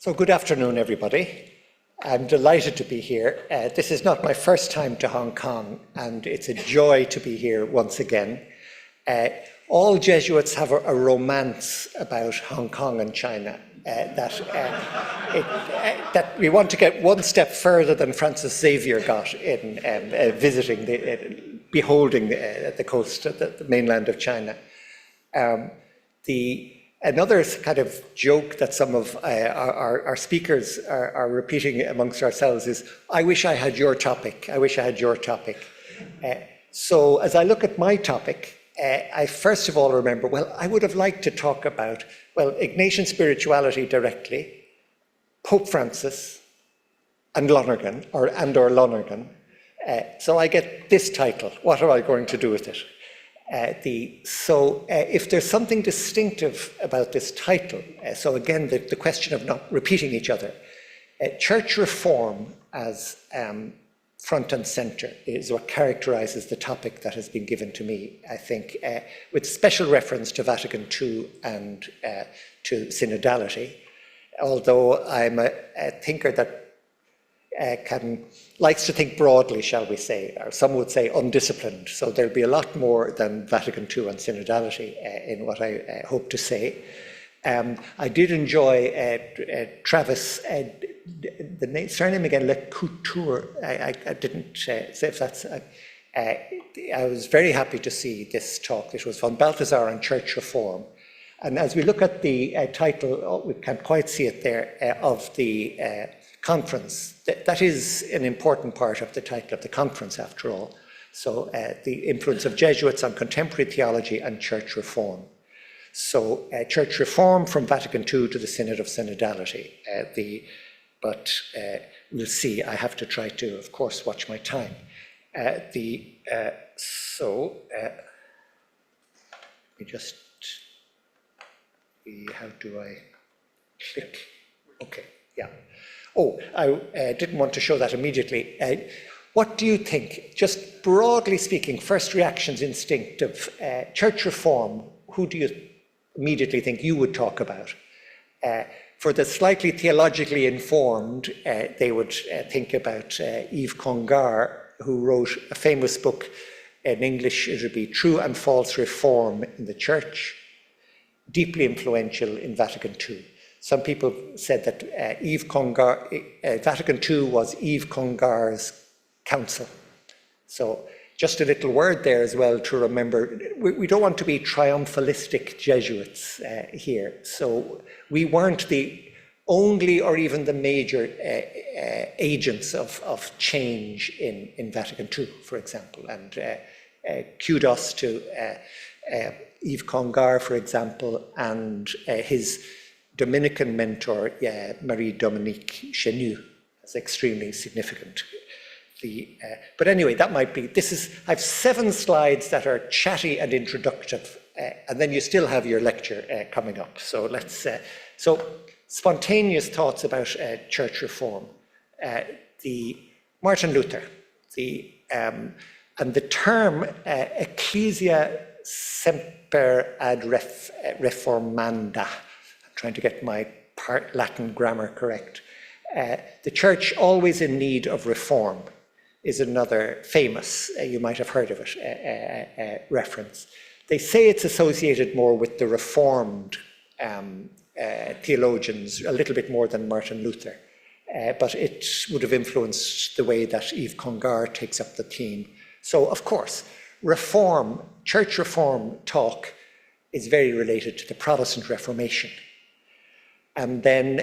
So good afternoon, everybody. I'm delighted to be here. This is not my first time to Hong Kong, and it's a joy to be here once again. All Jesuits have a romance about Hong Kong and China, that we want to get one step further than Francis Xavier got in beholding the coast of the mainland of China. Another kind of joke that some of our speakers are repeating amongst ourselves is, I wish I had your topic, I wish I had your topic. So as I look at my topic, I first of all remember, well, I would have liked to talk about, well, Ignatian spirituality directly, Pope Francis, and Lonergan, or Lonergan. So I get this title. What am I going to do with it? If there's something distinctive about this title, so again, the question of not repeating each other, church reform as front and center is what characterizes the topic that has been given to me, I think, with special reference to Vatican II and to synodality, although I'm a thinker that likes to think broadly, shall we say, or some would say undisciplined. So there'll be a lot more than Vatican II and synodality in what I hope to say. I did enjoy Travis, the surname again, Le Couture. I didn't say if that's. I was very happy to see this talk. It was von Balthasar on church reform. And as we look at the title, we can't quite see it there, of the conference, that is an important part of the title of the conference, after all. So the influence of Jesuits on contemporary theology and church reform. So church reform from Vatican II to the Synod of Synodality. But we'll see. I have to try to, of course, watch my time. Let me just how do I click? Okay, yeah. Oh, I didn't want to show that immediately. What do you think, just broadly speaking, first reactions, instinct of church reform, who do you immediately think you would talk about? For the slightly theologically informed, they would think about Yves Congar, who wrote a famous book, in English it would be True and False Reform in the Church, deeply influential in Vatican II. Some people said that Vatican II was Yves Congar's council. So just a little word there as well to remember, we don't want to be triumphalistic Jesuits here. So we weren't the only or even the major agents of change in Vatican II, for example. And kudos to Yves Congar, for example, and his Dominican mentor, Marie-Dominique Chenu, is extremely significant. But anyway, that might be, I have 7 slides that are chatty and introductive, and then you still have your lecture coming up. So so spontaneous thoughts about church reform. Martin Luther, and the term ecclesia semper ad reformanda, trying to get my Latin grammar correct. The church always in need of reform is another famous, you might have heard of it, reference. They say it's associated more with the Reformed theologians, a little bit more than Martin Luther, but it would have influenced the way that Yves Congar takes up the theme. So, of course, reform, church reform talk is very related to the Protestant Reformation. And then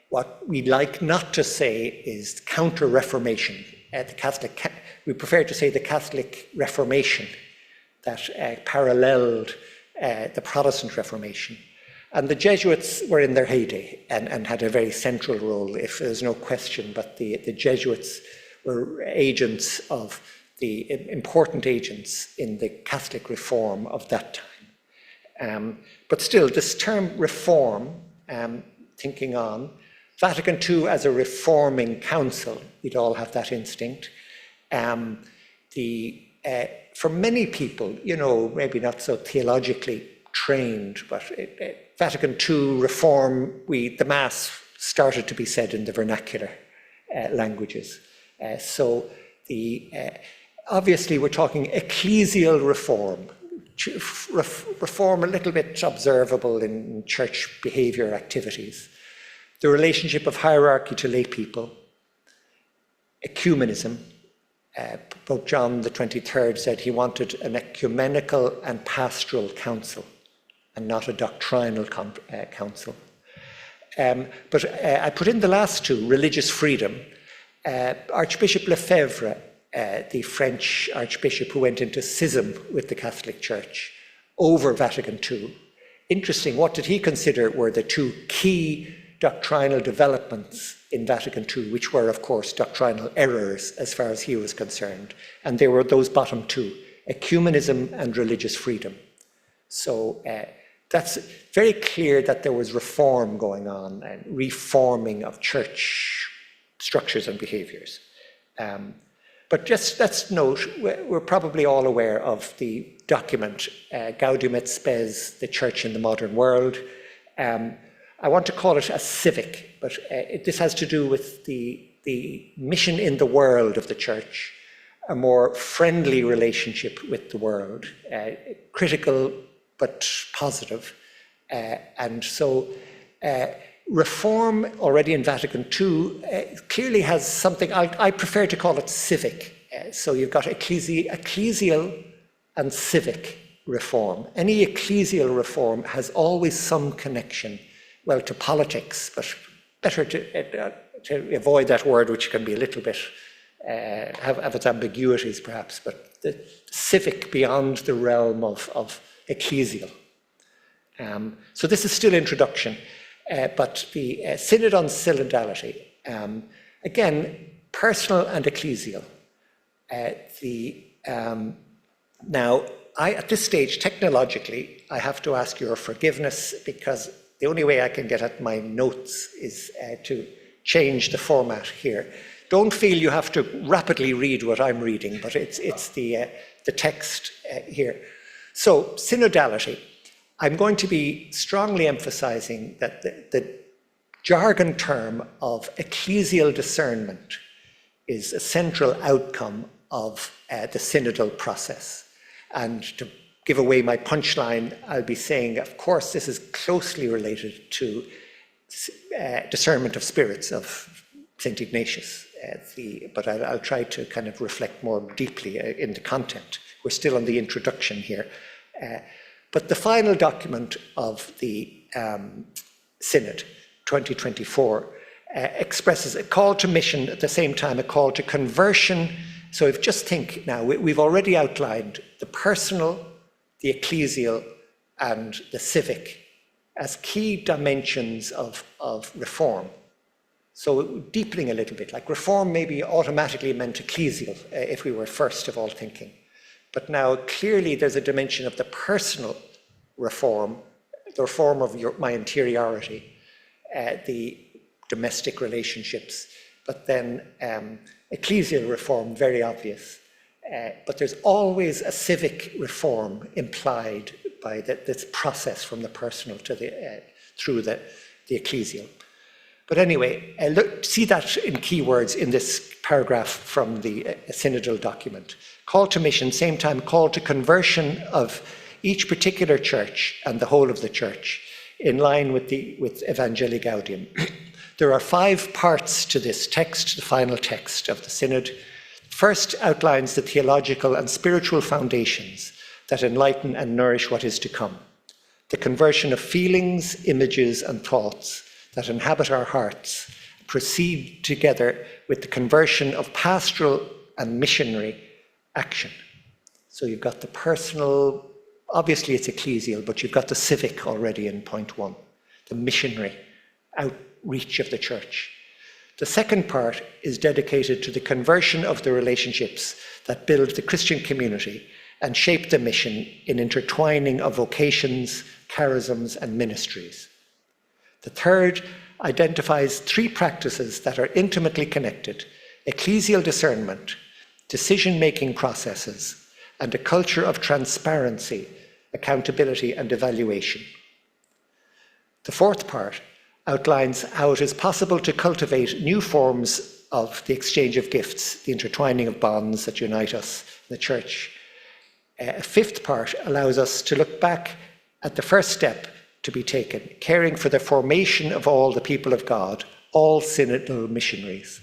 what we like not to say is counter-reformation. We prefer to say the Catholic Reformation that paralleled the Protestant Reformation. And the Jesuits were in their heyday and had a very central role, if there's no question, but the Jesuits were important agents in the Catholic reform of that time. But still, this term reform, thinking on, Vatican II as a reforming council, we'd all have that instinct. For many people, maybe not so theologically trained, but Vatican II reform, the Mass started to be said in the vernacular languages. Obviously we're talking ecclesial reform, reform a little bit observable in church behaviour activities, the relationship of hierarchy to lay people, ecumenism. Pope John the 23rd said he wanted an ecumenical and pastoral council and not a doctrinal council. But I put in the last two, religious freedom. Archbishop Lefebvre, the French archbishop who went into schism with the Catholic Church over Vatican II. Interesting, what did he consider were the two key doctrinal developments in Vatican II, which were, of course, doctrinal errors as far as he was concerned. And they were those bottom two, ecumenism and religious freedom. So that's very clear that there was reform going on and reforming of church structures and behaviours. But just let's note, we're probably all aware of the document, Gaudium et Spes, the Church in the Modern World. I want to call it a civic, but this has to do with the mission in the world of the Church, a more friendly relationship with the world, critical but positive. And so reform already in Vatican II clearly has something, I prefer to call it civic. So you've got ecclesial and civic reform. Any ecclesial reform has always some connection, well, to politics, but better to avoid that word, which can be a little bit, have its ambiguities perhaps, but the civic beyond the realm of ecclesial. So this is still introduction, but the Synod on Synodality, again, personal and ecclesial. Now, at this stage, technologically, I have to ask your forgiveness because the only way I can get at my notes is to change the format here. Don't feel you have to rapidly read what I'm reading, but it's the text here. So, synodality. I'm going to be strongly emphasizing that the jargon term of ecclesial discernment is a central outcome of the synodal process. And to give away my punchline, I'll be saying, of course, this is closely related to discernment of spirits of St. Ignatius. But I'll try to kind of reflect more deeply in the content. We're still on the introduction here. But the final document of the Synod, 2024, expresses a call to mission, at the same time a call to conversion. So if just think now, we've already outlined the personal, the ecclesial, and the civic as key dimensions of reform. So deepening a little bit, like reform maybe automatically meant ecclesial, if we were first of all thinking. But now clearly there's a dimension of the personal reform, the reform of my interiority, the domestic relationships, but then ecclesial reform, very obvious. But there's always a civic reform implied by this process from the personal to through the ecclesial. But anyway, see that in keywords in this paragraph from the synodal document. Call to mission, same time call to conversion of each particular church and the whole of the church in line with Evangelii Gaudium. There are 5 parts to this text, the final text of the Synod. First outlines the theological and spiritual foundations that enlighten and nourish what is to come. The conversion of feelings, images, and thoughts that inhabit our hearts proceed together with the conversion of pastoral and missionary action. So you've got the personal, obviously it's ecclesial, but you've got the civic already in point 1, the missionary outreach of the church. The second part is dedicated to the conversion of the relationships that build the Christian community and shape the mission in intertwining of vocations, charisms, and ministries. The third identifies 3 practices that are intimately connected: ecclesial discernment, decision-making processes, and a culture of transparency, accountability, and evaluation. The fourth part outlines how it is possible to cultivate new forms of the exchange of gifts, the intertwining of bonds that unite us in the Church. A fifth part allows us to look back at the first step to be taken, caring for the formation of all the people of God, all synodal missionaries.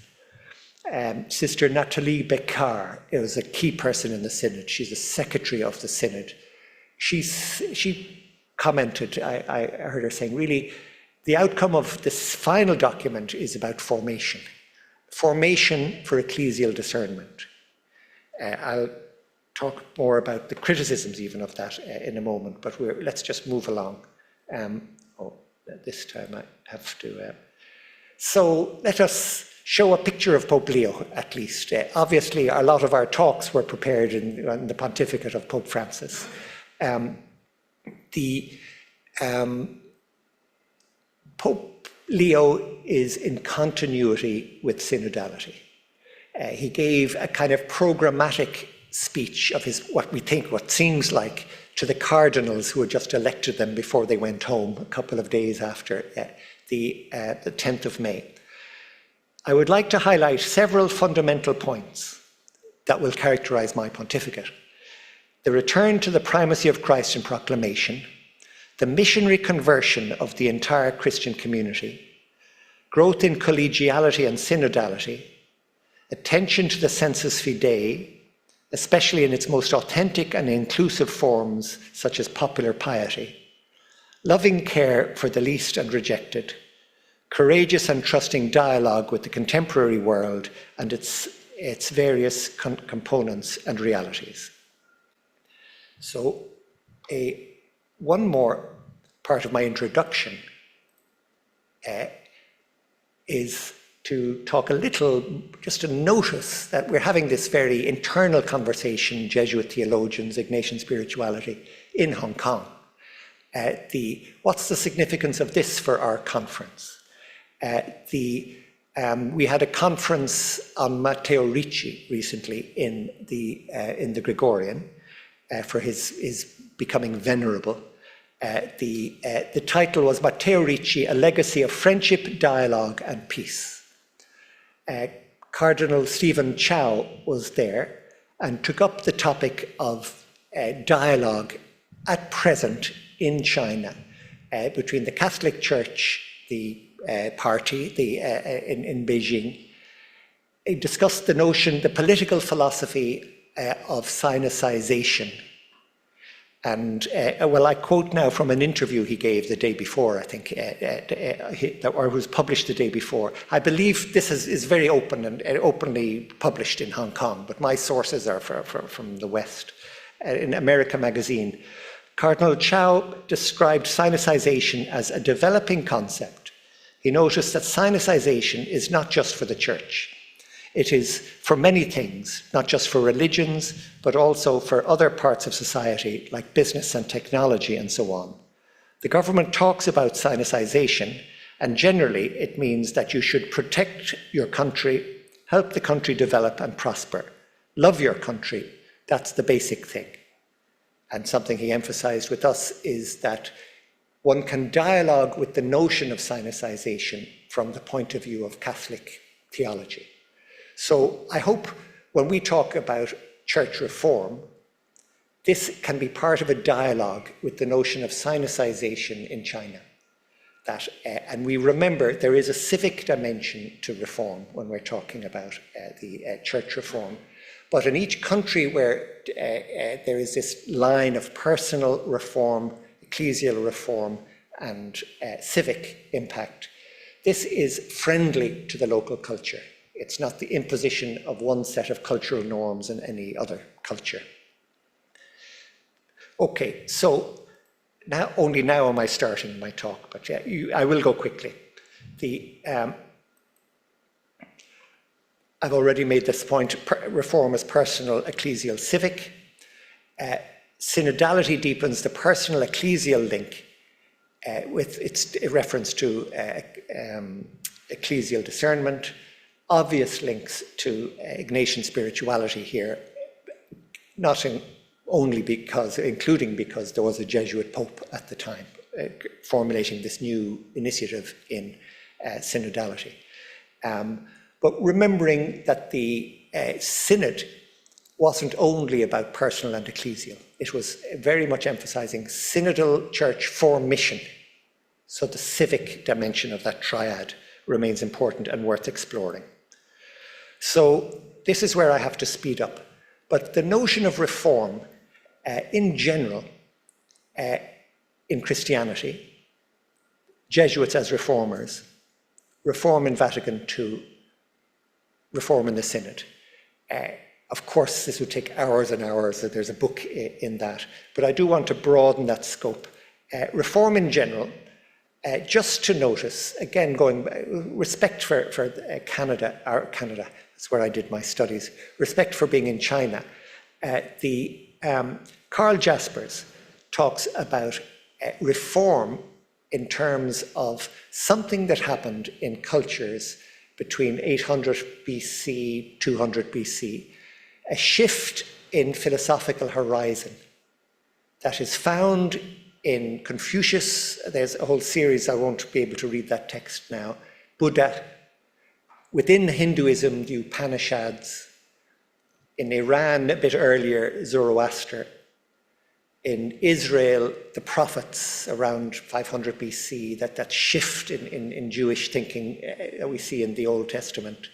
Sister Nathalie Beccard was a key person in the Synod. She's the secretary of the Synod. She commented, I heard her saying, really, the outcome of this final document is about formation for ecclesial discernment. I'll talk more about the criticisms even of that in a moment, but let's just move along. This time I have to. So let us show a picture of Pope Leo, at least. Obviously, a lot of our talks were prepared in the pontificate of Pope Francis. Pope Leo is in continuity with synodality. He gave a kind of programmatic speech of what seems like, to the cardinals who had just elected them before they went home a couple of days after the 10th of May. I would like to highlight several fundamental points that will characterize my pontificate. The return to the primacy of Christ in proclamation, the missionary conversion of the entire Christian community, growth in collegiality and synodality, attention to the sensus fidei, especially in its most authentic and inclusive forms, such as popular piety, loving care for the least and rejected, courageous and trusting dialogue with the contemporary world and its various components and realities. So, one more part of my introduction is to talk a little, just to notice that we're having this very internal conversation, Jesuit theologians, Ignatian spirituality, in Hong Kong. What's the significance of this for our conference? We had a conference on Matteo Ricci recently in the Gregorian for his becoming venerable. The title was Matteo Ricci, A Legacy of Friendship, Dialogue and Peace. Cardinal Stephen Chow was there and took up the topic of dialogue at present in China between the Catholic Church, the party in Beijing. He discussed the notion, the political philosophy of sinicization. And, I quote now from an interview he gave the day before, I think, or was published the day before. I believe this is very open and openly published in Hong Kong, but my sources are from the West. In America Magazine, Cardinal Chow described sinicization as a developing concept. He noticed that sinicization is not just for the Church. It is for many things, not just for religions, but also for other parts of society, like business and technology and so on. The government talks about sinicization, and generally it means that you should protect your country, help the country develop and prosper. Love your country, that's the basic thing. And something he emphasized with us is that one can dialogue with the notion of sinicization from the point of view of Catholic theology. So I hope when we talk about church reform, this can be part of a dialogue with the notion of sinicization in China. And we remember there is a civic dimension to reform when we're talking about the church reform. But in each country where there is this line of personal reform, ecclesial reform, and civic impact, this is friendly to the local culture. It's not the imposition of one set of cultural norms in any other culture. Okay, so only now am I starting my talk, but I will go quickly. I've already made this point, reform is personal, ecclesial, civic. Synodality deepens the personal ecclesial link with its reference to ecclesial discernment, obvious links to Ignatian spirituality here, including because there was a Jesuit pope at the time, formulating this new initiative in synodality. But remembering that the synod wasn't only about personal and ecclesial. It was very much emphasizing synodal church for mission. So the civic dimension of that triad remains important and worth exploring. So this is where I have to speed up. But the notion of reform in general in Christianity, Jesuits as reformers, reform in Vatican II, reform in the Synod. Of course, this would take hours and hours, there's a book in that, but I do want to broaden that scope. Reform in general, just to notice, again, respect for Canada, that's where I did my studies, respect for being in China. Karl Jaspers talks about reform in terms of something that happened in cultures between 800 BC, 200 BC, a shift in philosophical horizon that is found in Confucius. There's a whole series, I won't be able to read that text now, Buddha, within Hinduism, the Upanishads, in Iran a bit earlier, Zoroaster, in Israel, the prophets around 500 BC, that shift in Jewish thinking that we see in the Old Testament,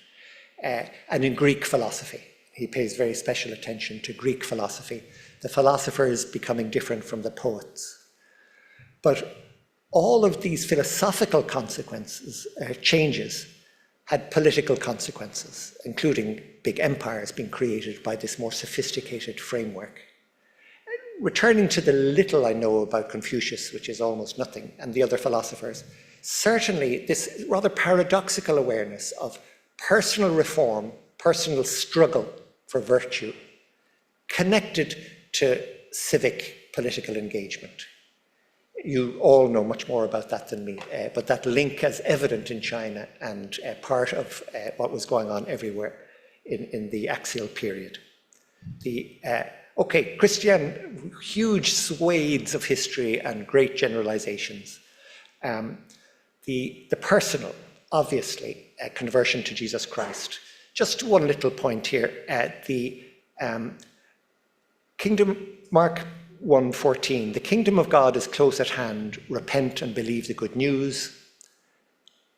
and in Greek philosophy. He pays very special attention to Greek philosophy, the philosophers becoming different from the poets. But all of these philosophical consequences, changes, had political consequences, including big empires being created by this more sophisticated framework. Returning to the little I know about Confucius, which is almost nothing, and the other philosophers, certainly this rather paradoxical awareness of personal reform, personal struggle for virtue, connected to civic political engagement. You all know much more about that than me, but that link is evident in China and part of what was going on everywhere in the axial period. Okay, Christian, huge swathes of history and great generalizations. The personal, obviously, conversion to Jesus Christ. Just one little point here. The kingdom, Mark 1:14, the kingdom of God is close at hand. Repent and believe the good news.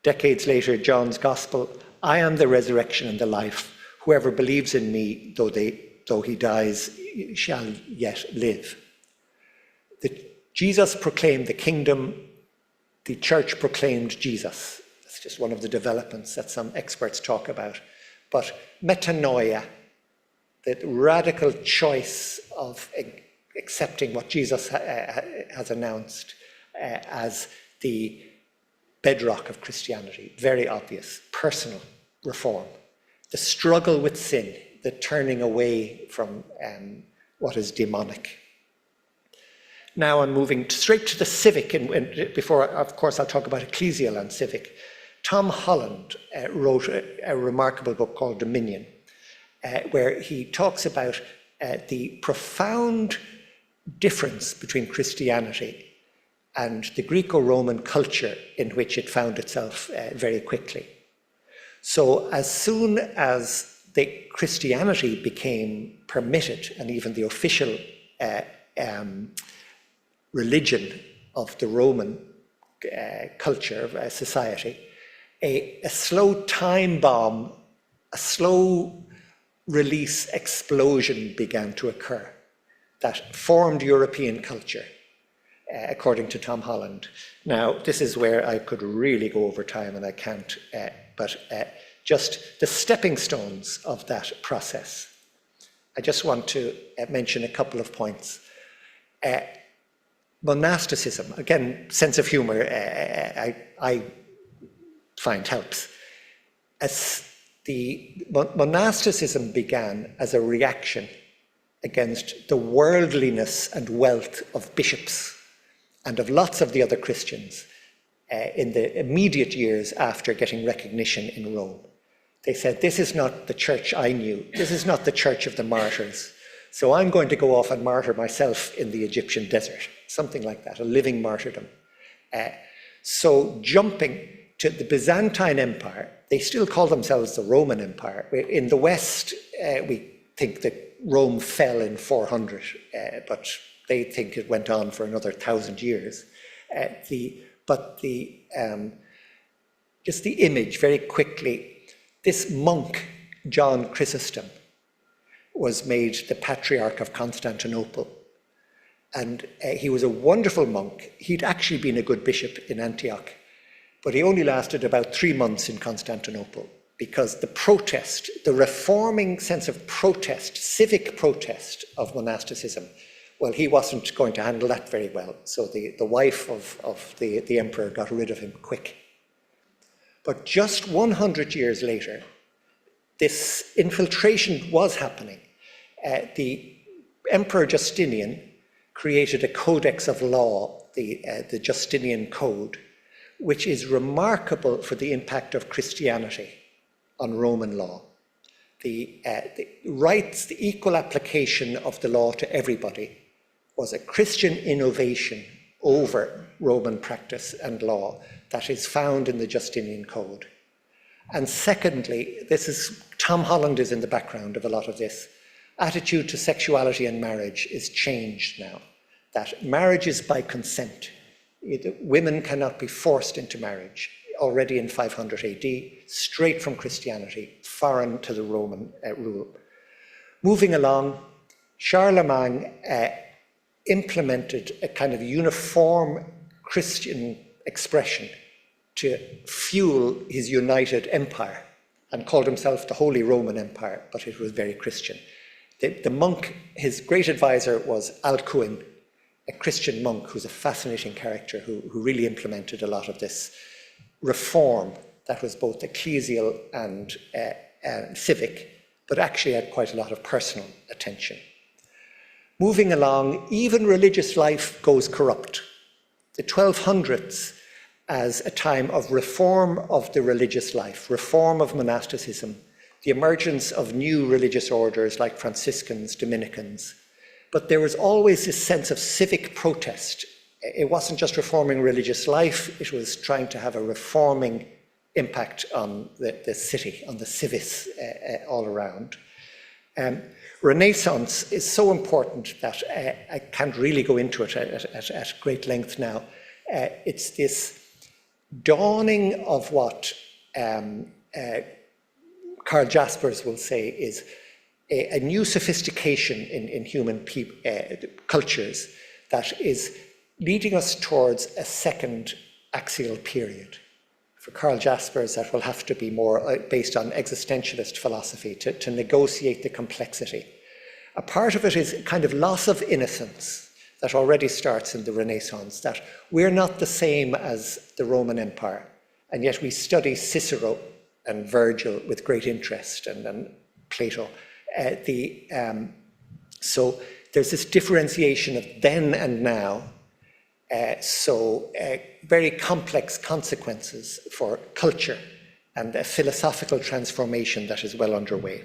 Decades later, John's gospel, I am the resurrection and the life. Whoever believes in me, though he dies, shall yet live. Jesus proclaimed the kingdom, the church proclaimed Jesus. That's just one of the developments that some experts talk about. But metanoia, the radical choice of accepting what Jesus has announced as the bedrock of Christianity, very obvious, personal reform. The struggle with sin, the turning away from what is demonic. Now I'm moving straight to the civic, and before, of course, I'll talk about ecclesial and civic. Tom Holland wrote a remarkable book called Dominion, where he talks about the profound difference between Christianity and the Greco-Roman culture in which it found itself very quickly. So as soon as the Christianity became permitted, and even the official religion of the Roman culture, of society, a slow time bomb, a slow release explosion began to occur that formed European culture, according to Tom Holland. Now, this is where I could really go over time, and I can't, but just the stepping stones of that process. I just want to mention a couple of points. Monasticism, again, sense of humor, I find helps. As the monasticism began as a reaction against the worldliness and wealth of bishops and of lots of the other Christians in the immediate years after getting recognition in Rome. They said, this is not the church I knew. This is not the church of the martyrs. So I'm going to go off and martyr myself in the Egyptian desert, something like that, a living martyrdom. So jumping to the Byzantine Empire, they still call themselves the Roman Empire. In the West, we think that Rome fell in 400, but they think it went on for another 1,000 years. Just the image, very quickly, this monk, John Chrysostom, was made the Patriarch of Constantinople. And he was a wonderful monk. He'd actually been a good bishop in Antioch, but he only lasted about 3 months in Constantinople because the protest, the reforming sense of protest, civic protest of monasticism, well, he wasn't going to handle that very well. So the wife of the emperor got rid of him quick. But just 100 years later, this infiltration was happening. The Emperor Justinian created a codex of law, the Justinian Code, which is remarkable for the impact of Christianity on Roman law. The rights, the equal application of the law to everybody was a Christian innovation over Roman practice and law that is found in the Justinian Code. And secondly, Tom Holland is in the background of a lot of this. Attitude to sexuality and marriage is changed now, that marriage is by consent. Women cannot be forced into marriage, already in 500 AD, straight from Christianity, foreign to the Roman rule. Moving along, Charlemagne implemented a kind of uniform Christian expression to fuel his united empire and called himself the Holy Roman Empire, but it was very Christian. The monk, his great advisor was Alcuin, a Christian monk who's a fascinating character who really implemented a lot of this reform that was both ecclesial and civic, but actually had quite a lot of personal attention. Moving along, even religious life goes corrupt. The 1200s as a time of reform of the religious life, reform of monasticism, the emergence of new religious orders like Franciscans, Dominicans. But there was always this sense of civic protest. It wasn't just reforming religious life, it was trying to have a reforming impact on the city, on the civis all around. Renaissance is so important that I can't really go into it at great length now. It's this dawning of what Karl Jaspers will say is a new sophistication in human cultures that is leading us towards a second axial period. For Karl Jaspers, that will have to be more based on existentialist philosophy to negotiate the complexity. A part of it is a kind of loss of innocence that already starts in the Renaissance, that we're not the same as the Roman Empire, and yet we study Cicero and Virgil with great interest, and Plato. So there's this differentiation of then and now, very complex consequences for culture and a philosophical transformation that is well underway.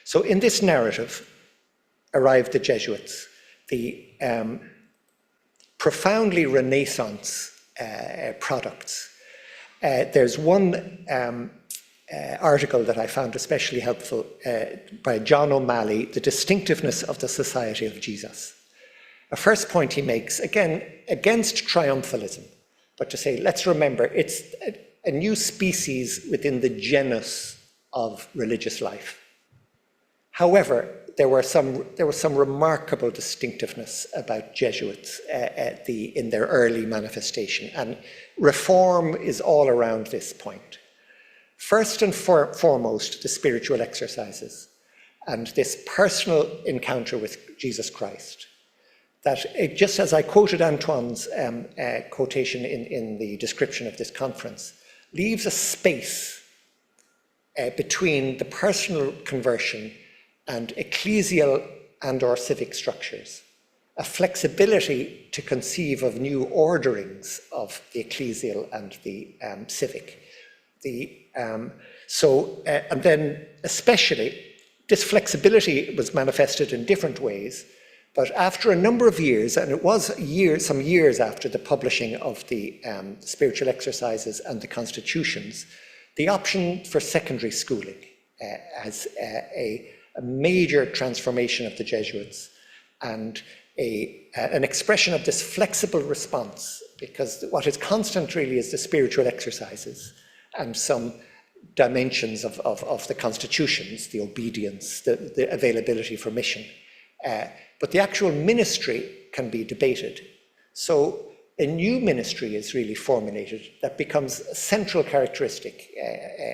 So in this narrative arrived the Jesuits, the profoundly Renaissance products. There's one article that I found especially helpful by John O'Malley, The Distinctiveness of the Society of Jesus. A first point he makes, again, against triumphalism, but to say, let's remember, it's a new species within the genus of religious life. However, there was some remarkable distinctiveness about Jesuits in their early manifestation, and reform is all around this point. First and foremost, the spiritual exercises and this personal encounter with Jesus Christ. That just as I quoted Antoine's quotation in the description of this conference, leaves a space between the personal conversion and ecclesial and or civic structures, a flexibility to conceive of new orderings of the ecclesial and the civic. And then especially, this flexibility was manifested in different ways, But after a number of years, and it was some years after the publishing of the spiritual exercises and the constitutions, the option for secondary schooling as a major transformation of the Jesuits and an expression of this flexible response, because what is constant really is the spiritual exercises and some dimensions of the constitutions, the obedience, the availability for mission. But the actual ministry can be debated. So a new ministry is really formulated that becomes a central characteristic,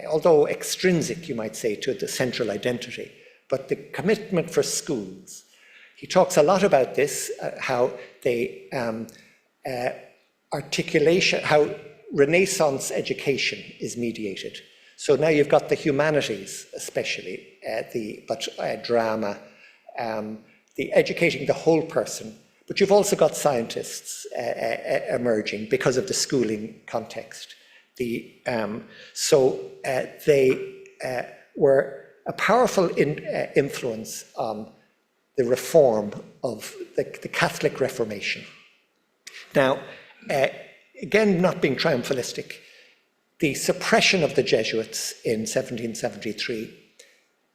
although extrinsic, you might say, to the central identity, but the commitment for schools. He talks a lot about this, how they how Renaissance education is mediated. So now you've got the humanities, especially, drama, the educating the whole person, but you've also got scientists emerging because of the schooling context. They were a powerful influence on the reform of the Catholic Reformation. Now, again, not being triumphalistic, the suppression of the Jesuits in 1773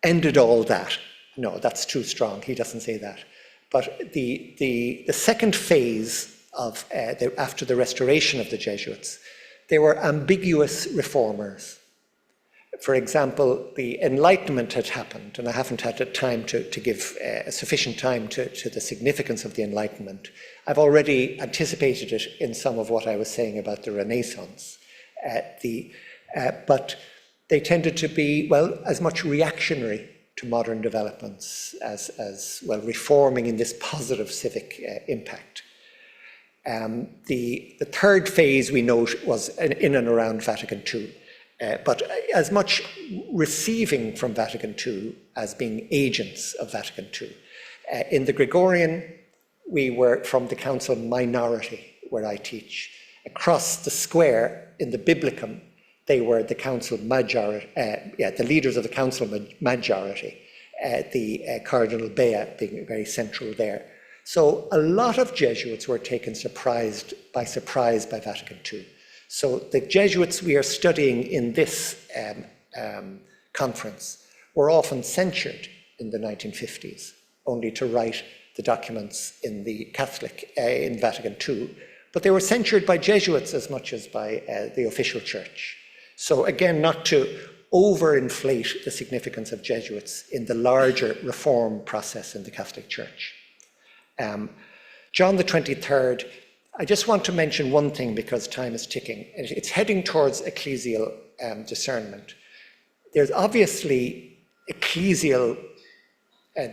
ended all that. No, that's too strong. He doesn't say that. But the second phase of after the restoration of the Jesuits, they were ambiguous reformers. For example, the Enlightenment had happened, and I haven't had the time to give sufficient time to the significance of the Enlightenment. I've already anticipated it in some of what I was saying about the Renaissance. But they tended to be, well, as much reactionary to modern developments as well, reforming in this positive civic impact. The third phase we note was in and around Vatican II, but as much receiving from Vatican II as being agents of Vatican II. In the Gregorian, we were from the council minority, where I teach. Across the square in the Biblicum, they were the council majority, the leaders of the council majority, the Cardinal Bea being very central there. So a lot of Jesuits were taken by surprise by Vatican II. So the Jesuits we are studying in this conference were often censured in the 1950s, only to write the documents in the Catholic, in Vatican II, but they were censured by Jesuits as much as by the official church. So again, not to overinflate the significance of Jesuits in the larger reform process in the Catholic Church. John the 23rd, I just want to mention one thing because time is ticking. It's heading towards ecclesial discernment. There's obviously ecclesial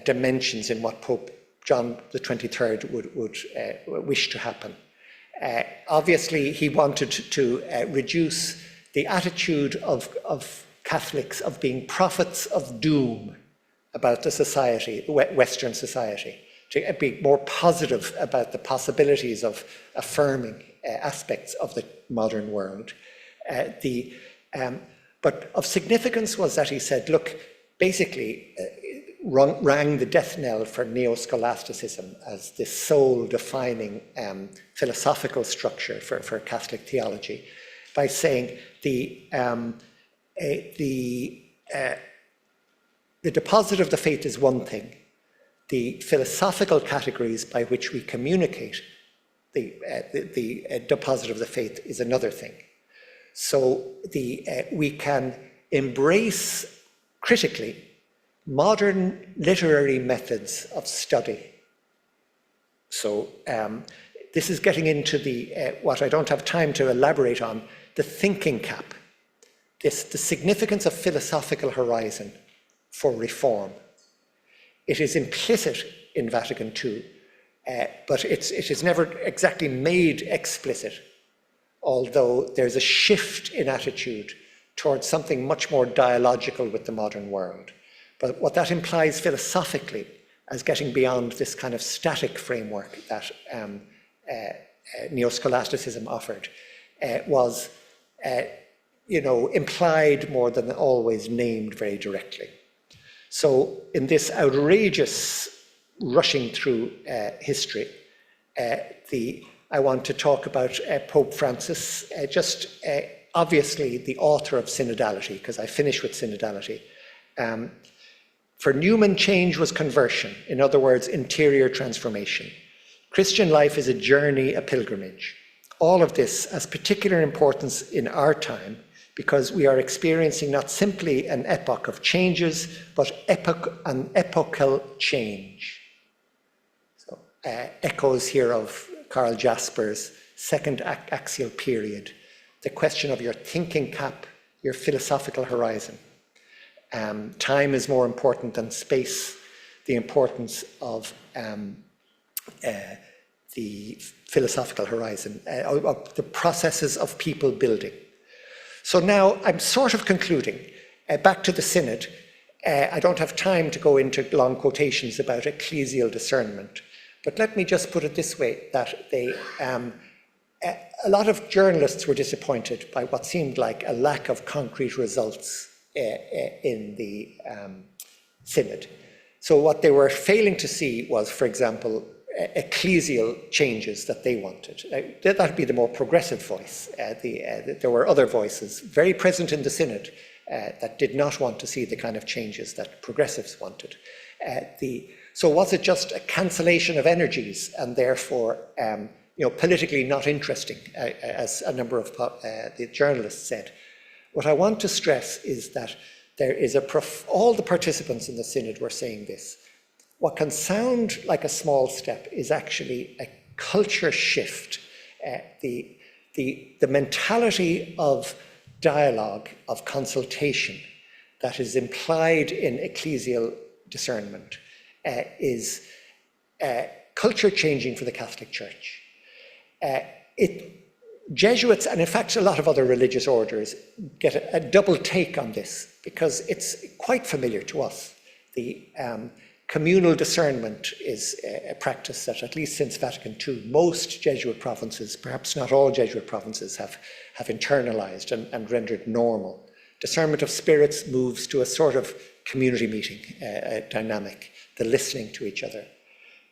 dimensions in what Pope John the 23rd would wish to happen. Obviously, he wanted to reduce the attitude of Catholics of being prophets of doom about the society, Western society, to be more positive about the possibilities of affirming aspects of the modern world. But of significance was that he said, look, basically rang the death knell for neo-scholasticism as the sole-defining philosophical structure for Catholic theology by saying the deposit of the faith is one thing. The philosophical categories by which we communicate the deposit of the faith is another thing. So we can embrace critically modern literary methods of study. So this is getting into what I don't have time to elaborate on, the thinking cap, the significance of philosophical horizon for reform. It is implicit in Vatican II, but it is never exactly made explicit, although there's a shift in attitude towards something much more dialogical with the modern world. But what that implies philosophically as getting beyond this kind of static framework that neo-scholasticism offered was implied more than always named very directly. So in this outrageous rushing through history. I want to talk about Pope Francis, obviously the author of Synodality, because I finish with Synodality. For Newman, change was conversion, in other words, interior transformation. Christian life is a journey, a pilgrimage. All of this has particular importance in our time because we are experiencing not simply an epoch of changes, but an epochal change. So, echoes here of Karl Jasper's second axial period, the question of your thinking cap, your philosophical horizon. Time is more important than space, the importance of the philosophical horizon, of the processes of people building. So now I'm sort of concluding. Back to the Synod. I don't have time to go into long quotations about ecclesial discernment, but let me just put it this way, that a lot of journalists were disappointed by what seemed like a lack of concrete results in the Synod. So what they were failing to see was, for example, ecclesial changes that they wanted. That would be the more progressive voice. There were other voices very present in the Synod that did not want to see the kind of changes that progressives wanted. So was it just a cancellation of energies and therefore politically not interesting, as a number of the journalists said? What I want to stress is that there is all the participants in the Synod were saying this. What can sound like a small step is actually a culture shift. The mentality of dialogue, of consultation that is implied in ecclesial discernment is culture changing for the Catholic Church. Jesuits, and in fact a lot of other religious orders, get a double take on this because it's quite familiar to us. The communal discernment is a practice that, at least since Vatican II, most Jesuit provinces, perhaps not all Jesuit provinces, have internalized and rendered normal. Discernment of spirits moves to a sort of community meeting dynamic, the listening to each other.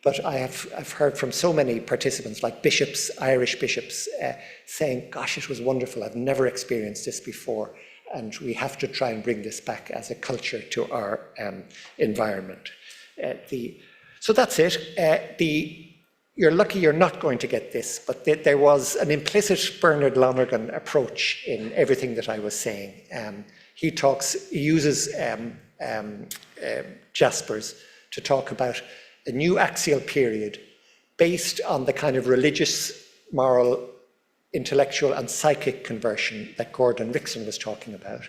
But I've heard from so many participants, like bishops, Irish bishops, saying, gosh, it was wonderful, I've never experienced this before, and we have to try and bring this back as a culture to our environment. So that's it. You're lucky you're not going to get this, but there was an implicit Bernard Lonergan approach in everything that I was saying. He uses Jaspers to talk about a new axial period based on the kind of religious, moral, intellectual and psychic conversion that Gordon Rickson was talking about.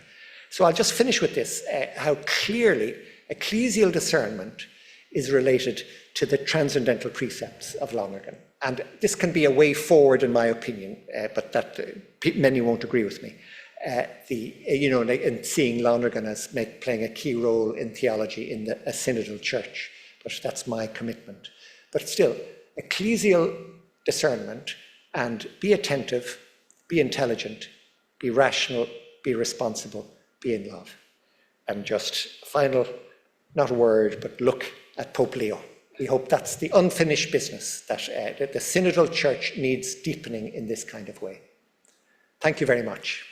So I'll just finish with this, how clearly ecclesial discernment is related to the transcendental precepts of Lonergan. And this can be a way forward, in my opinion, but that many won't agree with me. In seeing Lonergan as playing a key role in theology in a synodal church. But that's my commitment. But still, ecclesial discernment, and be attentive, be intelligent, be rational, be responsible, be in love. And just final, not a word, but look at Pope Leo. We hope that's the unfinished business, that the synodal church needs deepening in this kind of way. Thank you very much.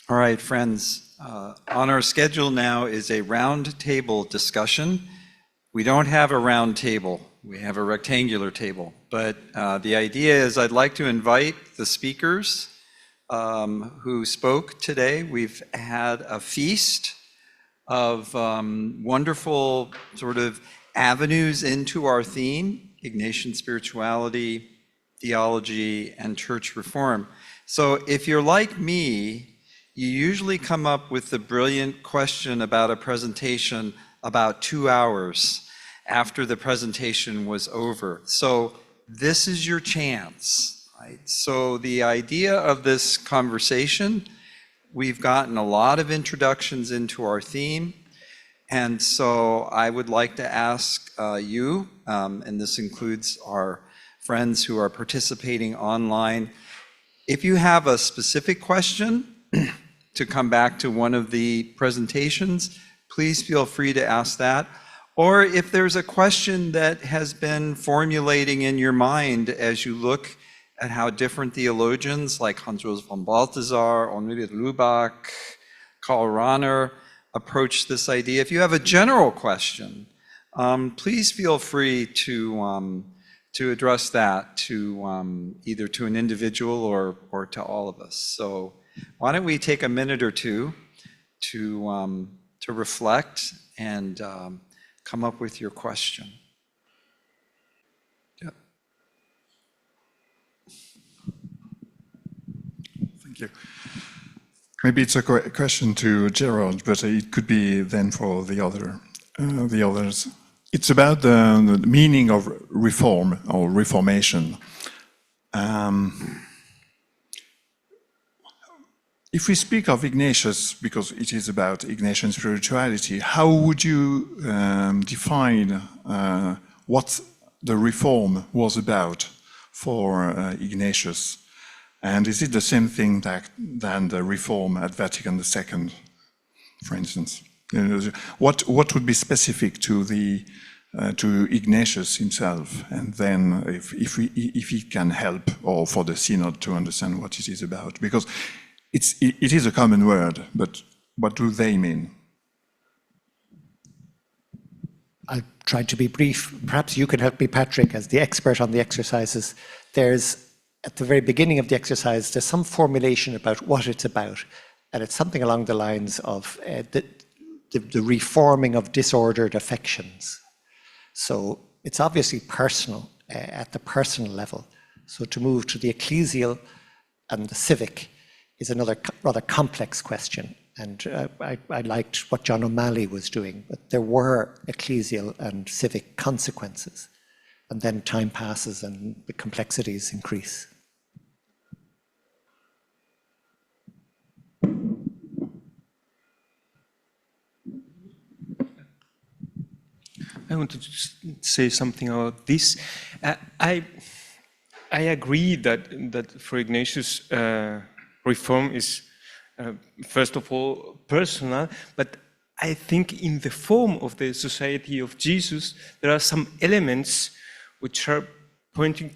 All right, friends, on our schedule now is a roundtable discussion. We don't have a round table, we have a rectangular table, but the idea is I'd like to invite the speakers who spoke today. We've had a feast of wonderful sort of avenues into our theme, Ignatian spirituality, theology, and church reform. So if you're like me, you usually come up with the brilliant question about a presentation about 2 hours after the presentation was over. So this is your chance, right? So the idea of this conversation, we've gotten a lot of introductions into our theme. And so I would like to ask you, and this includes our friends who are participating online, if you have a specific question to come back to one of the presentations, please feel free to ask that. Or if there's a question that has been formulating in your mind as you look at how different theologians like Hans-Josef von Balthasar, Henri Lubach, Karl Rahner approach this idea. If you have a general question, please feel free to address that to either to an individual or to all of us. So why don't we take a minute or two to reflect and come up with your question. Yep. Thank you. Maybe it's a question to Gerard, but it could be then for the others. It's about the meaning of reform or reformation. If we speak of Ignatius, because it is about Ignatian spirituality, how would you define what the reform was about for Ignatius? And is it the same thing than the reform at Vatican II, for instance? What would be specific to to Ignatius himself, and then if he can help, or for the Synod to understand what it is about, because it is a common word, but what do they mean? I'll try to be brief. Perhaps you can help me, Patrick, as the expert on the exercises. There's, at the very beginning of the exercise, there's some formulation about what it's about, and it's something along the lines of the reforming of disordered affections. So it's obviously personal, at the personal level. So to move to the ecclesial and the civic is another rather complex question. And I liked what John O'Malley was doing, but there were ecclesial and civic consequences. And then time passes and the complexities increase. I wanted to say something about this. I agree that for Ignatius, reform is, first of all, personal, but I think in the form of the Society of Jesus, there are some elements which are pointing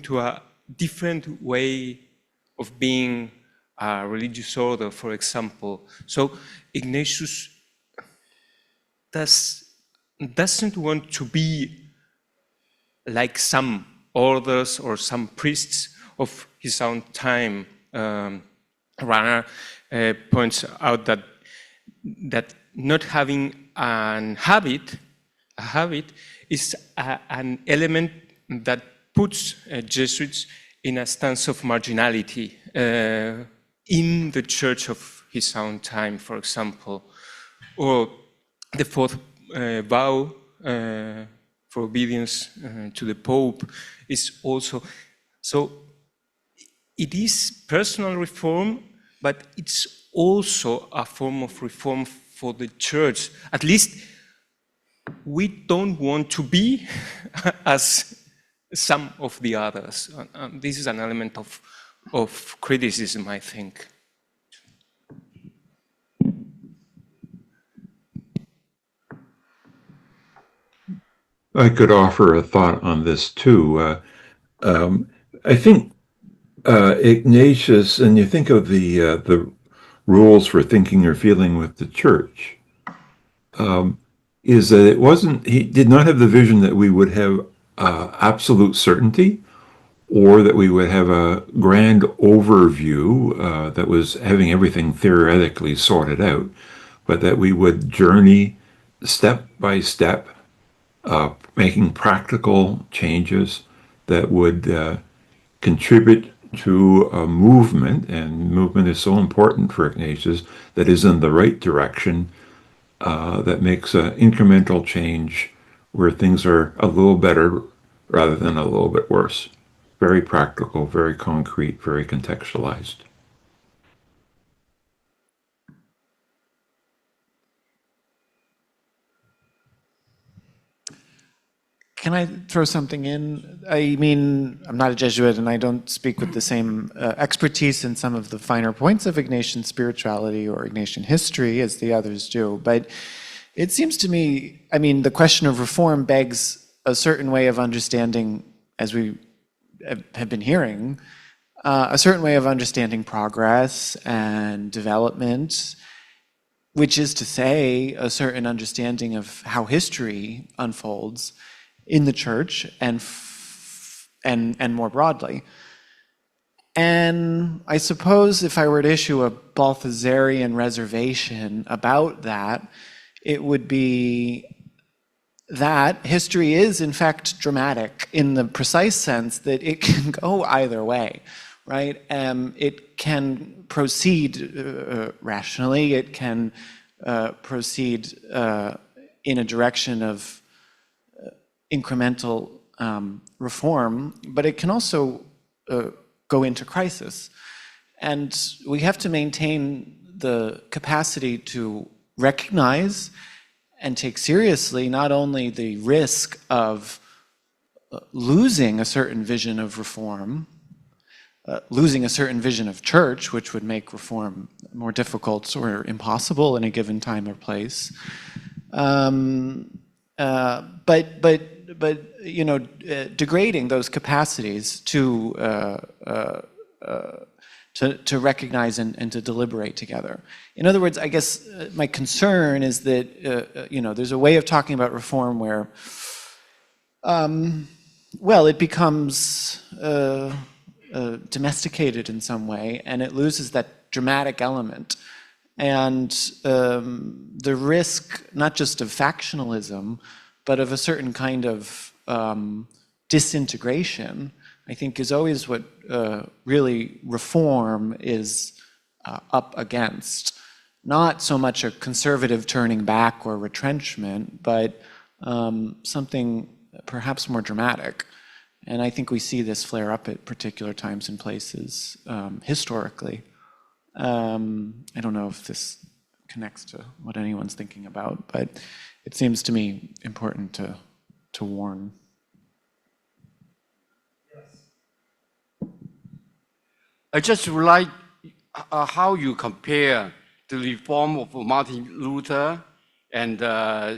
to a different way of being a religious order, for example. So Ignatius doesn't want to be like some orders or some priests of his own time. Rahner points out that not having a habit is an element that puts Jesuits in a stance of marginality in the church of his own time, for example, or the fourth vow for obedience to the Pope is also. So it is personal reform, but it's also a form of reform for the church. At least we don't want to be as some of the others. This is an element of criticism, I think. I could offer a thought on this too. I think Ignatius, and you think of the rules for thinking or feeling with the church, is that he did not have the vision that we would have absolute certainty, or that we would have a grand overview that was having everything theoretically sorted out, but that we would journey step by step, making practical changes that would contribute to a movement, and movement is so important for Ignatius, that is in the right direction, that makes an incremental change where things are a little better rather than a little bit worse. Very practical, very concrete, very contextualized. Can I throw something in? I mean, I'm not a Jesuit and I don't speak with the same expertise in some of the finer points of Ignatian spirituality or Ignatian history as the others do. But it seems to me, I mean, the question of reform begs a certain way of understanding, as we have been hearing, a certain way of understanding progress and development, which is to say a certain understanding of how history unfolds in the church and more broadly. And I suppose if I were to issue a Balthasarian reservation about that, it would be that history is in fact dramatic in the precise sense that it can go either way, right? It can proceed rationally, it can proceed in a direction of incremental reform, but it can also go into crisis. And we have to maintain the capacity to recognize and take seriously not only the risk of losing a certain vision of reform, losing a certain vision of church, which would make reform more difficult or impossible in a given time or place, but you know, degrading those capacities to recognize and to deliberate together. In other words, I guess my concern is that you know, there's a way of talking about reform where, well, it becomes domesticated in some way, and it loses that dramatic element. And the risk, not just of factionalism, but of a certain kind of disintegration, I think is always what really reform is up against. Not so much a conservative turning back or retrenchment, but something perhaps more dramatic. And I think we see this flare up at particular times and places historically. I don't know if this connects to what anyone's thinking about, but it seems to me important to warn. I just would like how you compare the reform of Martin Luther and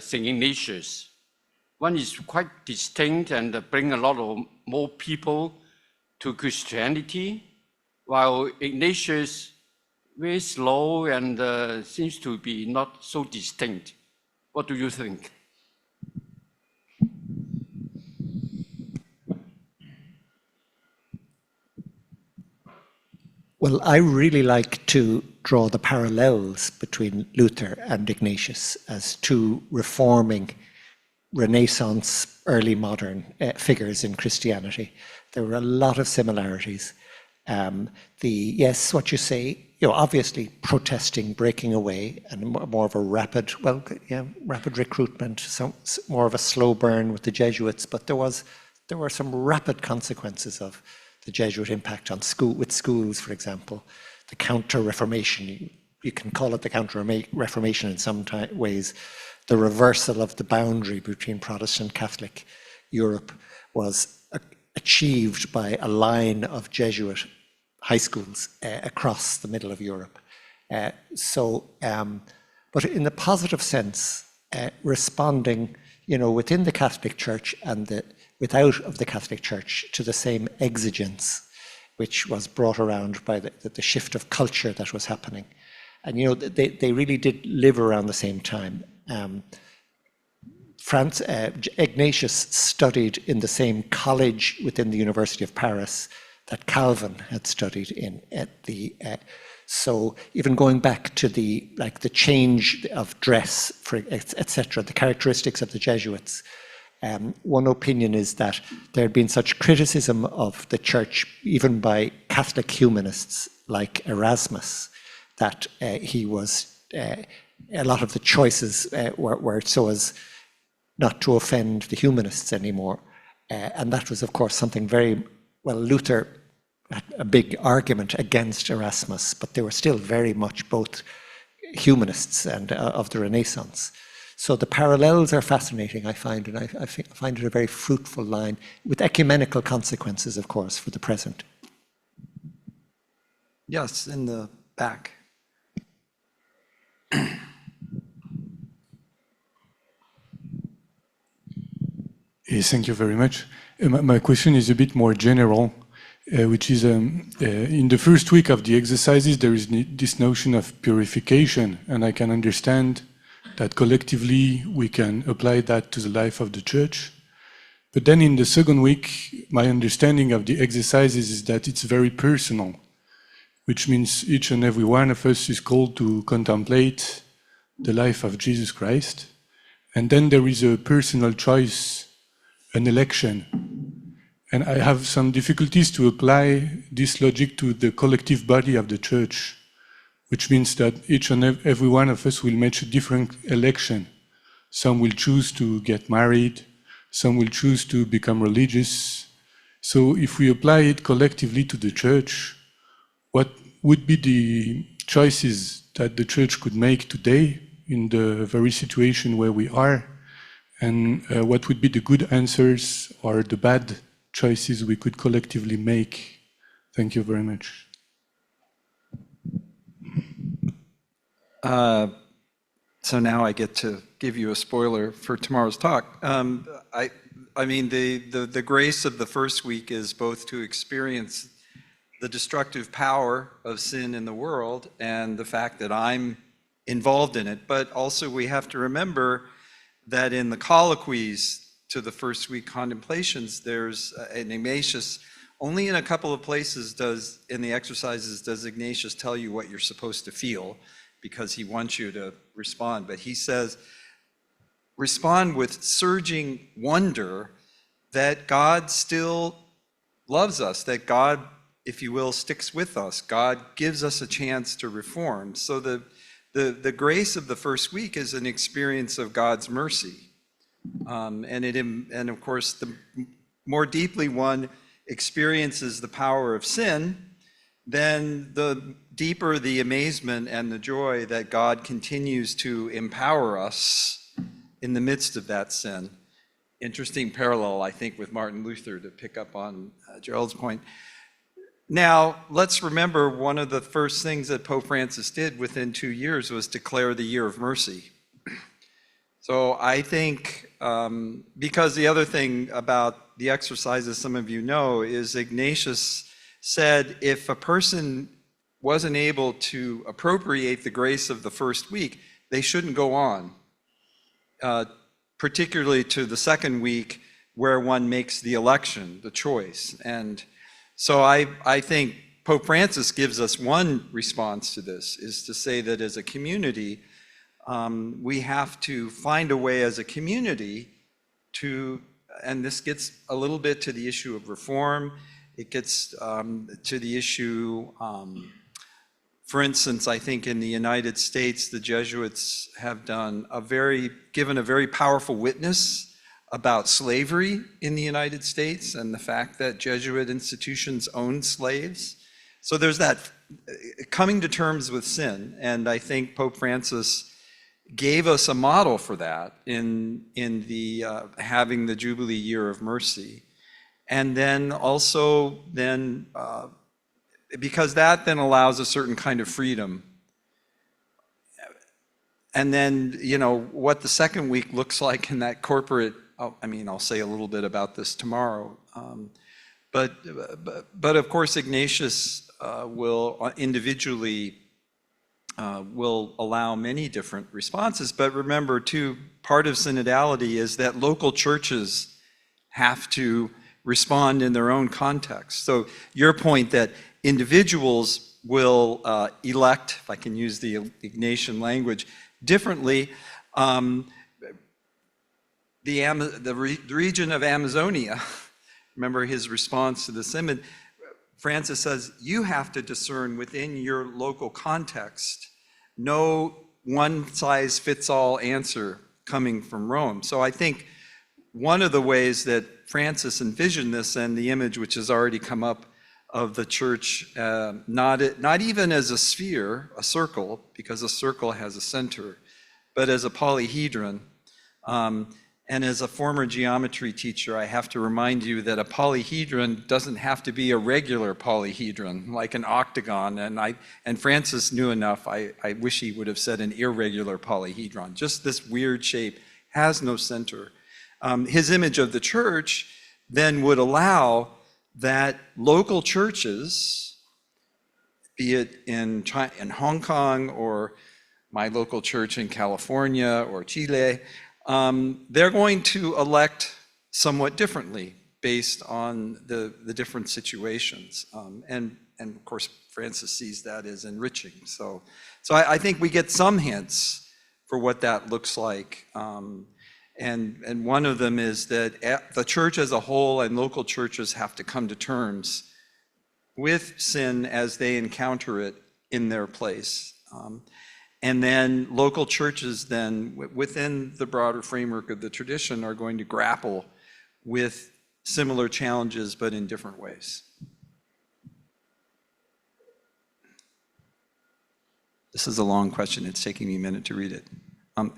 St. Ignatius. One is quite distinct and bring a lot of more people to Christianity, while Ignatius very slow and seems to be not so distinct. What do you think? Well, I really like to draw the parallels between Luther and Ignatius as two reforming Renaissance, early modern figures in Christianity. There were a lot of similarities. Yes, what you say, you know, obviously protesting, breaking away, and more of a rapid recruitment, more of a slow burn with the Jesuits. But there were some rapid consequences of the Jesuit impact on schools, for example, the Counter-Reformation. You can call it the Counter-Reformation in some ways. The reversal of the boundary between Protestant and Catholic Europe was achieved by a line of Jesuit high schools across the middle of Europe. But in the positive sense, responding, you know, within the Catholic Church and without of the Catholic Church to the same exigence, which was brought around by the shift of culture that was happening. And, you know, they really did live around the same time. Ignatius studied in the same college within the University of Paris that Calvin had studied in. So even going back to the change of dress, etc., the characteristics of the Jesuits. One opinion is that there had been such criticism of the church, even by Catholic humanists like Erasmus, that he was a lot of the choices were so as not to offend the humanists anymore. And that was, of course, something very, well, Luther had a big argument against Erasmus, but they were still very much both humanists and of the Renaissance. So the parallels are fascinating, I find, and I find it a very fruitful line, with ecumenical consequences, of course, for the present. Yes, in the back. Yes, thank you very much. My question is a bit more general, which is in the first week of the exercises, there is this notion of purification, and I can understand that collectively we can apply that to the life of the church. But then in the second week, my understanding of the exercises is that it's very personal, which means each and every one of us is called to contemplate the life of Jesus Christ. And then there is a personal choice, an election. And I have some difficulties to apply this logic to the collective body of the church, which means that each and every one of us will make a different election. Some will choose to get married, some will choose to become religious. So if we apply it collectively to the church, what would be the choices that the church could make today in the very situation where we are? And what would be the good answers or the bad choices we could collectively make? Thank you very much. So now I get to give you a spoiler for tomorrow's talk. I mean, the grace of the first week is both to experience the destructive power of sin in the world and the fact that I'm involved in it, but also we have to remember that in the colloquies to the first week contemplations, there's an Ignatius, only in a couple of places in the exercises does Ignatius tell you what you're supposed to feel, because he wants you to respond. But he says, respond with surging wonder that God still loves us, that God, if you will, sticks with us. God gives us a chance to reform. So the grace of the first week is an experience of God's mercy. And of course, the more deeply one experiences the power of sin, then the deeper the amazement and the joy that God continues to empower us in the midst of that sin. Interesting parallel, I think, with Martin Luther, to pick up on Gerald's point. Now, let's remember one of the first things that Pope Francis did within 2 years was declare the year of mercy. So I think, because the other thing about the exercises some of you know is Ignatius said if a person wasn't able to appropriate the grace of the first week, they shouldn't go on, particularly to the second week where one makes the election, the choice. And so I think Pope Francis gives us one response to this, is to say that as a community, we have to find a way as a community to, and this gets a little bit to the issue of reform, it gets to the issue, for instance, I think in the United States, the Jesuits have given a very powerful witness about slavery in the United States and the fact that Jesuit institutions owned slaves. So there's that coming to terms with sin, and I think Pope Francis gave us a model for that in the having the Jubilee Year of Mercy. And then also because that then allows a certain kind of freedom. And then, what the second week looks like in that corporate, I'll say a little bit about this tomorrow. But of course, Ignatius will individually will allow many different responses. But remember, too, part of synodality is that local churches have to respond in their own context. So your point that individuals will elect, if I can use the Ignatian language, differently. The region of Amazonia, remember his response to the Synod, Francis says, you have to discern within your local context, no one-size-fits-all answer coming from Rome. So I think one of the ways that Francis envisioned this, and the image which has already come up of the church, not even as a sphere, a circle, because a circle has a center, but as a polyhedron. And as a former geometry teacher, I have to remind you that a polyhedron doesn't have to be a regular polyhedron, like an octagon. And Francis knew enough, I wish he would have said an irregular polyhedron. Just this weird shape has no center. His image of the church then would allow that local churches, be it in Hong Kong or my local church in California or Chile, they're going to elect somewhat differently based on the different situations. And of course, Francis sees that as enriching. So I think we get some hints for what that looks like. And one of them is that the church as a whole and local churches have to come to terms with sin as they encounter it in their place. And then local churches then, within the broader framework of the tradition, are going to grapple with similar challenges, but in different ways. This is a long question. It's taking me a minute to read it.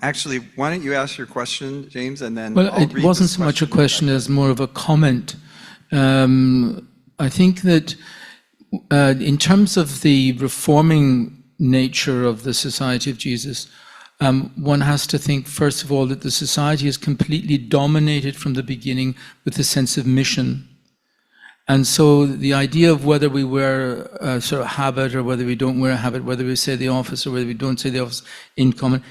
Actually, why don't you ask your question, James, and then Well, I'll it read wasn't this so much a question back. as more of a comment. I think that in terms of the reforming nature of the Society of Jesus, one has to think, first of all, that the society is completely dominated from the beginning with a sense of mission. And so the idea of whether we wear a sort of habit or whether we don't wear a habit, whether we say the office or whether we don't say the office in common,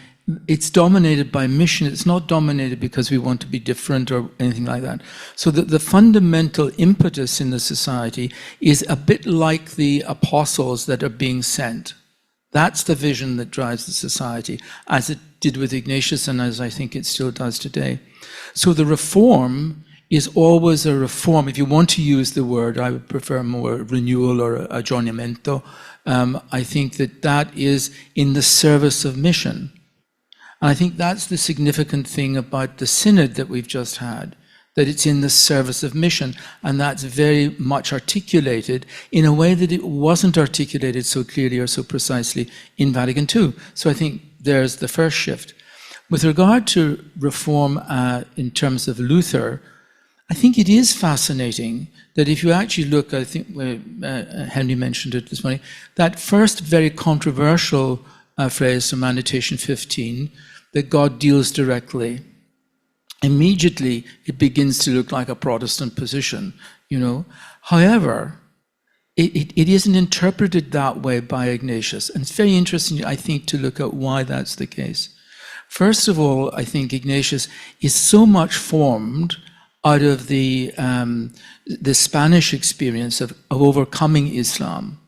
it's dominated by mission. It's not dominated because we want to be different or anything like that. So the fundamental impetus in the society is a bit like the apostles that are being sent. That's the vision that drives the society, as it did with Ignatius and as I think it still does today. So the reform is always a reform. If you want to use the word, I would prefer more renewal or aggiornamento. I think that is in the service of mission. And I think that's the significant thing about the synod that we've just had, that it's in the service of mission, and that's very much articulated in a way that it wasn't articulated so clearly or so precisely in Vatican II. So I think there's the first shift. With regard to reform in terms of Luther, I think it is fascinating that if you actually look, I think Henry mentioned it this morning, that first very controversial phrase from Annotation 15, that God deals directly, immediately it begins to look like a Protestant position, you know. However, it isn't interpreted that way by Ignatius. And it's very interesting, I think, to look at why that's the case. First of all, I think Ignatius is so much formed out of the Spanish experience of overcoming Islam,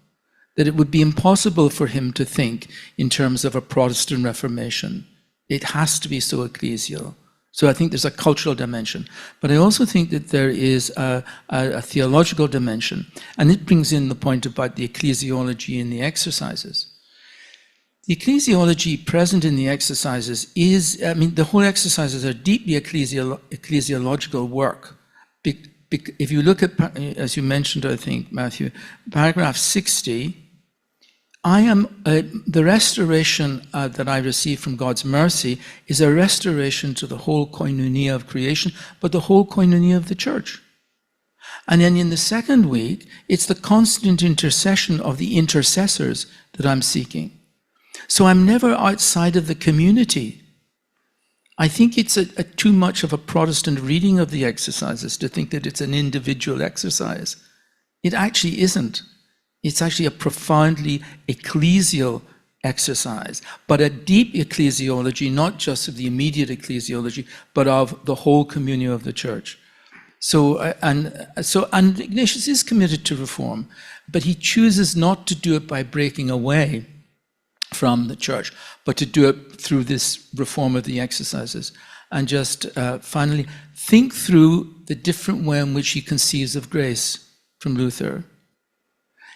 that it would be impossible for him to think in terms of a Protestant Reformation. It has to be so ecclesial. So I think there's a cultural dimension. But I also think that there is a theological dimension. And it brings in the point about the ecclesiology in the exercises. The ecclesiology present in the exercises is, I mean, the whole exercises are deeply ecclesiological work. If you look at, as you mentioned, I think, Matthew, paragraph 60, I am, the restoration that I receive from God's mercy is a restoration to the whole koinonia of creation, but the whole koinonia of the church. And then in the second week, it's the constant intercession of the intercessors that I'm seeking. So I'm never outside of the community. I think it's too much of a Protestant reading of the exercises to think that it's an individual exercise. It actually isn't. It's actually a profoundly ecclesial exercise, but a deep ecclesiology, not just of the immediate ecclesiology, but of the whole communion of the church. So Ignatius is committed to reform, but he chooses not to do it by breaking away from the church, but to do it through this reform of the exercises. And just finally, think through the different way in which he conceives of grace from Luther.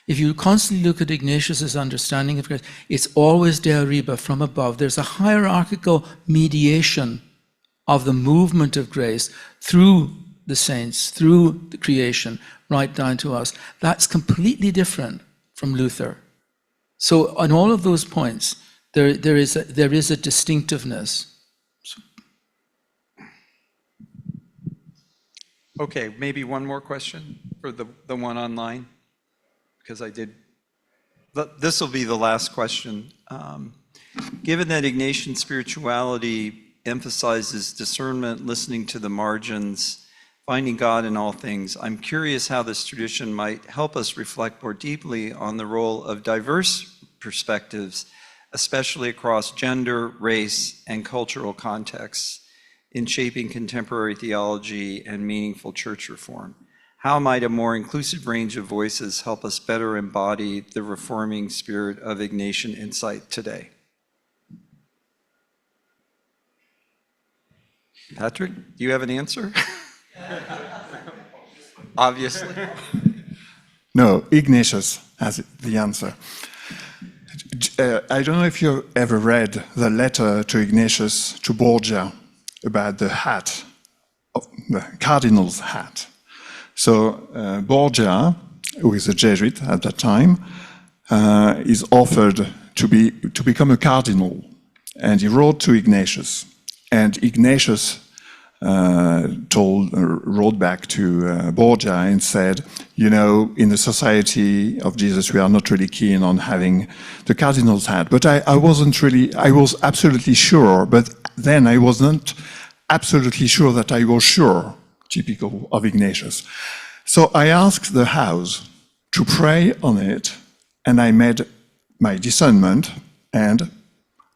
If you constantly look at Ignatius's understanding of grace, it's always de arriba, from above. There's a hierarchical mediation of the movement of grace through the saints, through the creation, right down to us. That's completely different from Luther. So on all of those points, there is a distinctiveness. Okay, maybe one more question for the one online, because this will be the last question. Given that Ignatian spirituality emphasizes discernment, listening to the margins, finding God in all things, I'm curious how this tradition might help us reflect more deeply on the role of diverse perspectives, especially across gender, race, and cultural contexts, in shaping contemporary theology and meaningful church reform. How might a more inclusive range of voices help us better embody the reforming spirit of Ignatian insight today? Patrick, do you have an answer? Obviously. No, Ignatius has the answer. I don't know if you ever read the letter to Ignatius to Borgia about the hat, the cardinal's hat. So Borgia, who is a Jesuit at that time, is offered to become a cardinal, and he wrote to Ignatius, and Ignatius wrote back to Borgia and said, you know, in the Society of Jesus, we are not really keen on having the cardinal's hat. But I was absolutely sure, but then I wasn't absolutely sure that I was sure, typical of Ignatius. So I asked the house to pray on it, and I made my discernment, and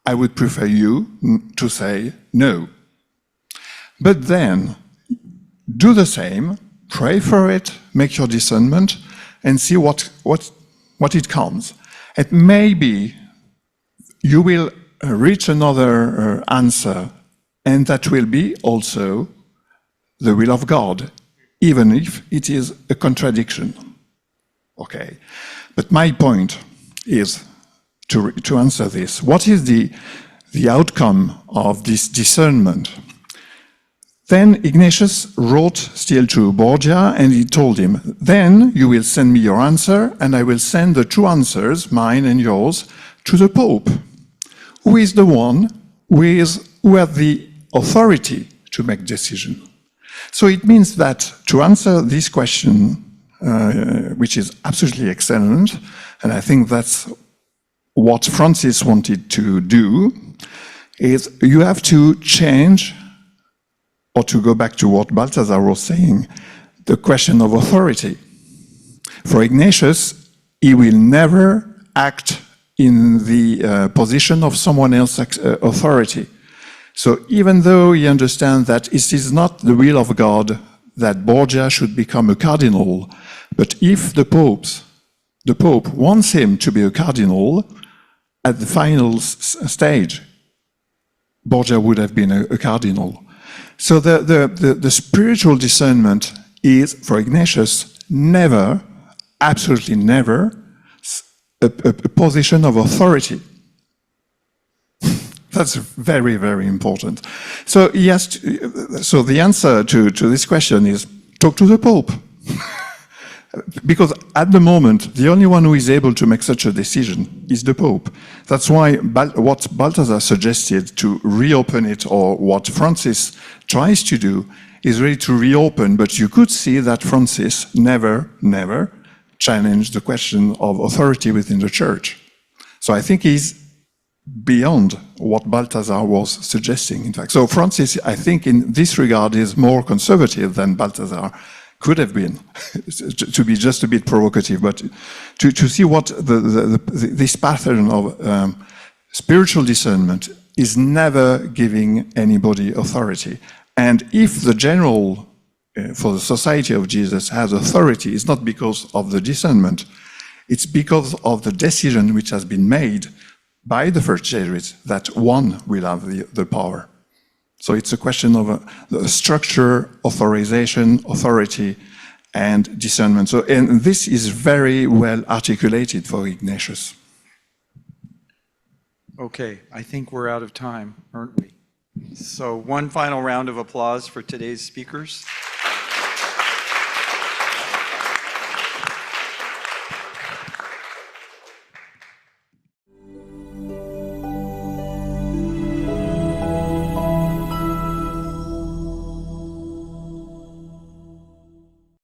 I would prefer you to say no. But then, do the same, pray for it, make your discernment, and see what it comes. And maybe you will reach another answer, and that will be also the will of God, even if it is a contradiction. Okay, but my point is to answer this. What is the outcome of this discernment? Then Ignatius wrote still to Borgia, and he told him, then you will send me your answer, and I will send the two answers, mine and yours, to the Pope, who is the one who has the authority to make decision. So it means that to answer this question, which is absolutely excellent, and I think that's what Francis wanted to do, is you have to change, or to go back to what Balthasar was saying, the question of authority. For Ignatius, he will never act in the position of someone else's authority. So even though he understands that it is not the will of God that Borgia should become a cardinal, but if the Pope wants him to be a cardinal, at the final stage, Borgia would have been a cardinal. So the spiritual discernment is, for Ignatius, never, absolutely never, a position of authority. That's very, very important. So so the answer to this question is talk to the Pope. Because at the moment, the only one who is able to make such a decision is the Pope. That's why what Balthasar suggested to reopen it, or what Francis tries to do, is really to reopen. But you could see that Francis never challenged the question of authority within the Church. So I think he's beyond what Balthasar was suggesting, in fact. So Francis, I think in this regard, is more conservative than Balthasar could have been, to be just a bit provocative, but to see what this pattern of spiritual discernment is never giving anybody authority. And if the general, for the Society of Jesus, has authority, it's not because of the discernment, it's because of the decision which has been made by the first Jesuits that one will have the power. So it's a question of the structure, authorization, authority, and discernment. So, and this is very well articulated for Ignatius. Okay, I think we're out of time, aren't we? So one final round of applause for today's speakers.